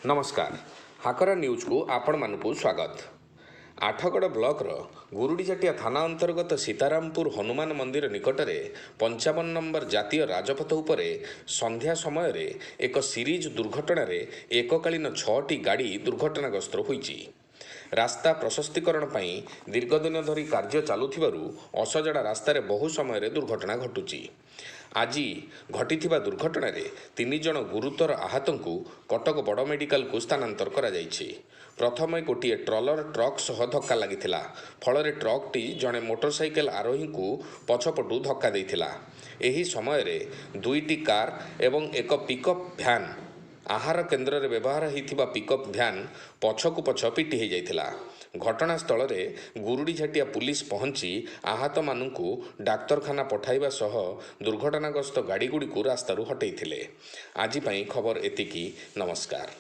नमस्कार हाकरा न्यूज को आपण मानकु स्वागत। आठगड़ ब्लॉकर गुरुडीझाटिया थाना अंतर्गत सीतारामपुर हनुमान मंदिर निकटरे 55 नंबर जातीय राजपथ उपरे संध्या समय रे एक सीरीज दुर्घटना रे एककालीन 6टी गाड़ी दुर्घटनाग्रस्त होईची। रास्ता प्रशस्तीकरण पाई दीर्घदिन धरी कार्य चालुथिबारु असजड़ा रास्तार बहु समय दुर्घटना घटुची। आज घटिथिबा दुर्घटना रे 3 जन गुरुतर आहतंकु कटक बड़ मेडिकल को स्थानांतर करा जायछि। प्रथमे गोटे ट्रलर ट्रक सह धक्का लागिथिला, फଳରେ ट्रकटी जड़े मोटरसाइकेल आरोही को पछपटू धक्का देइथिला। एही समय रे 2टी कार एवं एक पिकअप भ्यान आहार केन्द्र रे व्यवहार होइथिबा पिकअप भ्यान पछकु पछ पिटी हो जाइथिला। घटनास्थल रे गुरुडीझाटिया पुलिस पहुंची आहत मानकु डाक्तरखाना पठाइबा सह दुर्घटनाग्रस्त गाड़ी गुड़ी को रास्तारू हटैथिले। आज पई खबर एतिकी। नमस्कार।